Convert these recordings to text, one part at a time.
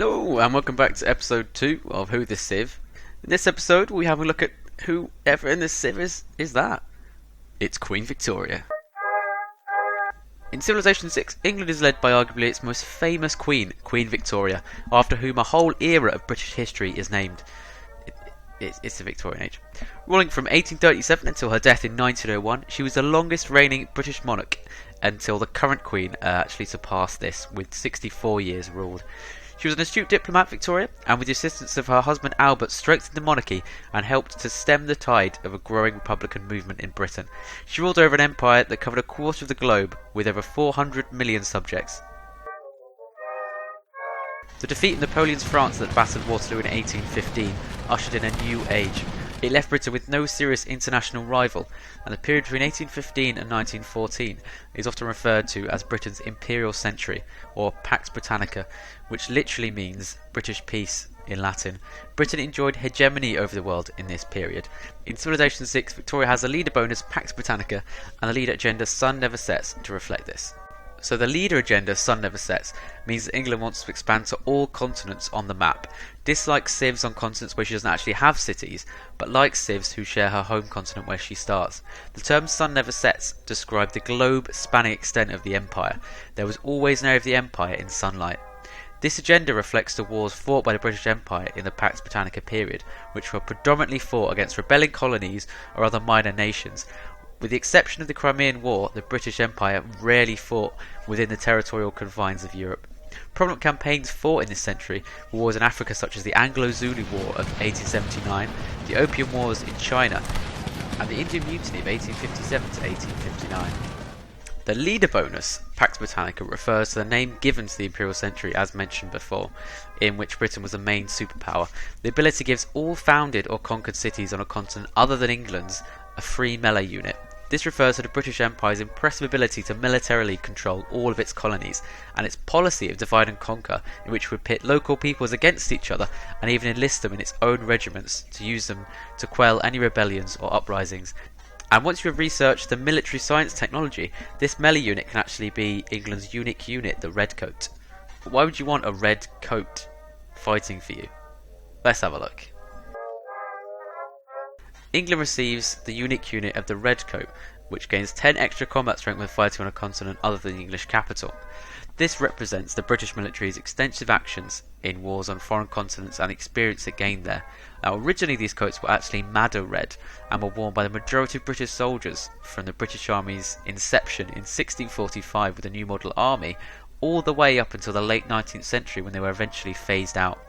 Hello and welcome back to episode 2 of Who This Civ. In this episode we have a look at whoever in this civ is that. It's Queen Victoria. In Civilization 6, England is led by arguably its most famous queen, Queen Victoria, after whom a whole era of British history is named. It's the Victorian age. Ruling from 1837 until her death in 1901, she was the longest reigning British monarch until the current queen actually surpassed this with 64 years ruled. She was an astute diplomat, Victoria, and with the assistance of her husband Albert strengthened the monarchy and helped to stem the tide of a growing republican movement in Britain. She ruled over an empire that covered a quarter of the globe with over 400 million subjects. The defeat of Napoleon's France at the Battle of Waterloo in 1815 ushered in a new age. It left Britain with no serious international rival, and the period between 1815 and 1914 is often referred to as Britain's Imperial Century, or Pax Britannica, which literally means British peace in Latin. Britain enjoyed hegemony over the world in this period. In Civilization 6, Victoria has a leader bonus Pax Britannica, and the leader agenda Sun Never Sets to reflect this. So the leader agenda, Sun Never Sets, means that England wants to expand to all continents on the map. Dislikes civs on continents where she doesn't actually have cities, but likes civs who share her home continent where she starts. The term Sun Never Sets described the globe spanning extent of the empire. There was always an area of the empire in sunlight. This agenda reflects the wars fought by the British Empire in the Pax Britannica period, which were predominantly fought against rebelling colonies or other minor nations. With the exception of the Crimean War, the British Empire rarely fought within the territorial confines of Europe. Prominent campaigns fought in this century were wars in Africa such as the Anglo-Zulu War of 1879, the Opium Wars in China, and the Indian Mutiny of 1857 to 1859. The leader bonus, Pax Britannica, refers to the name given to the Imperial Century as mentioned before, in which Britain was the main superpower. The ability gives all founded or conquered cities on a continent other than England's a free melee unit. This refers to the British Empire's impressive ability to militarily control all of its colonies, and its policy of divide and conquer, in which it would pit local peoples against each other and even enlist them in its own regiments to use them to quell any rebellions or uprisings. And once you have researched the military science technology, this melee unit can actually be England's unique unit, the Redcoat. But why would you want a red coat fighting for you? Let's have a look. England receives the unique unit of the Redcoat, which gains 10 extra combat strength when fighting on a continent other than the English capital. This represents the British military's extensive actions in wars on foreign continents and the experience it gained there. Now, originally these coats were actually madder red and were worn by the majority of British soldiers from the British Army's inception in 1645 with the New Model Army, all the way up until the late 19th century when they were eventually phased out.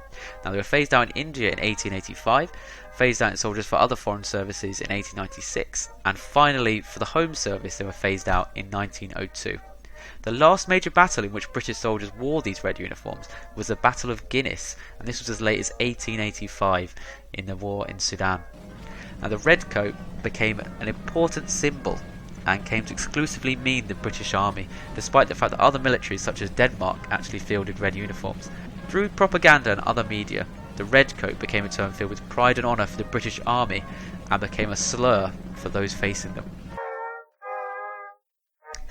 Now, they were phased out in India in 1885, phased out in soldiers for other foreign services in 1896, and finally for the Home Service they were phased out in 1902. The last major battle in which British soldiers wore these red uniforms was the Battle of Guinness, and this was as late as 1885 in the war in Sudan. Now, the red coat became an important symbol and came to exclusively mean the British Army, despite the fact that other militaries such as Denmark actually fielded red uniforms. Through propaganda and other media, the red coat became a term filled with pride and honour for the British Army and became a slur for those facing them.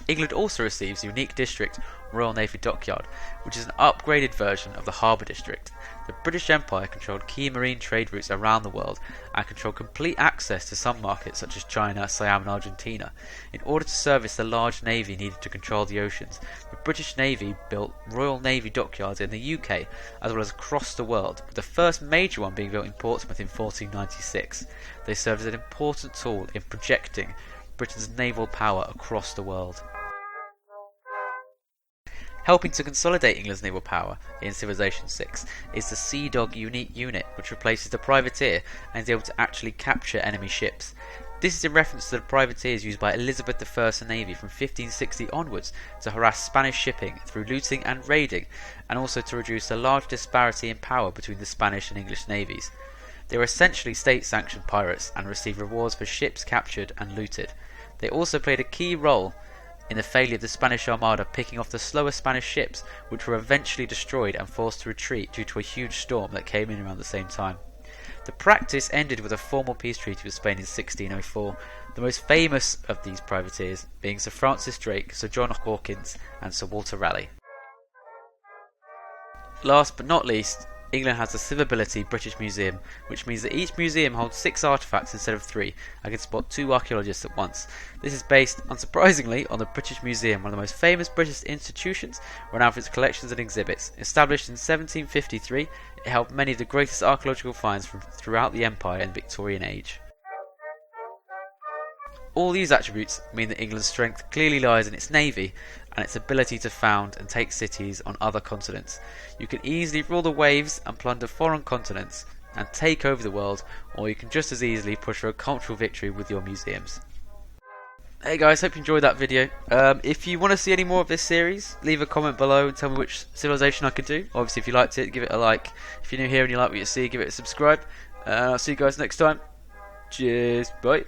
England also receives the unique district Royal Navy Dockyard, which is an upgraded version of the Harbour District. The British Empire controlled key marine trade routes around the world and controlled complete access to some markets such as China, Siam and Argentina. In order to service the large navy needed to control the oceans, the British Navy built Royal Navy dockyards in the UK as well as across the world, with the first major one being built in Portsmouth in 1496. They served as an important tool in projecting Britain's naval power across the world. Helping to consolidate England's naval power in Civilization 6 is the Sea Dog unique unit, which replaces the privateer and is able to actually capture enemy ships. This is in reference to the privateers used by Elizabeth I's Navy from 1560 onwards to harass Spanish shipping through looting and raiding, and also to reduce the large disparity in power between the Spanish and English navies. They were essentially state-sanctioned pirates and received rewards for ships captured and looted. They also played a key role in the failure of the Spanish Armada picking off the slower Spanish ships, which were eventually destroyed and forced to retreat due to a huge storm that came in around the same time. The practice ended with a formal peace treaty with Spain in 1604, the most famous of these privateers being Sir Francis Drake, Sir John Hawkins and Sir Walter Raleigh. Last but not least, England has the Civability British Museum, which means that each museum holds 6 artefacts instead of 3 and can spot 2 archaeologists at once. This is based, unsurprisingly, on the British Museum, one of the most famous British institutions renowned for its collections and exhibits. Established in 1753, it held many of the greatest archaeological finds from throughout the Empire and Victorian Age. All these attributes mean that England's strength clearly lies in its navy and its ability to found and take cities on other continents. You can easily rule the waves and plunder foreign continents and take over the world, or you can just as easily push for a cultural victory with your museums. Hey guys, hope you enjoyed that video. If you want to see any more of this series, leave a comment below and tell me which civilization I could do. Obviously, if you liked it, give it a like. If you're new here and you like what you see, give it a subscribe. I'll see you guys next time. Cheers, bye.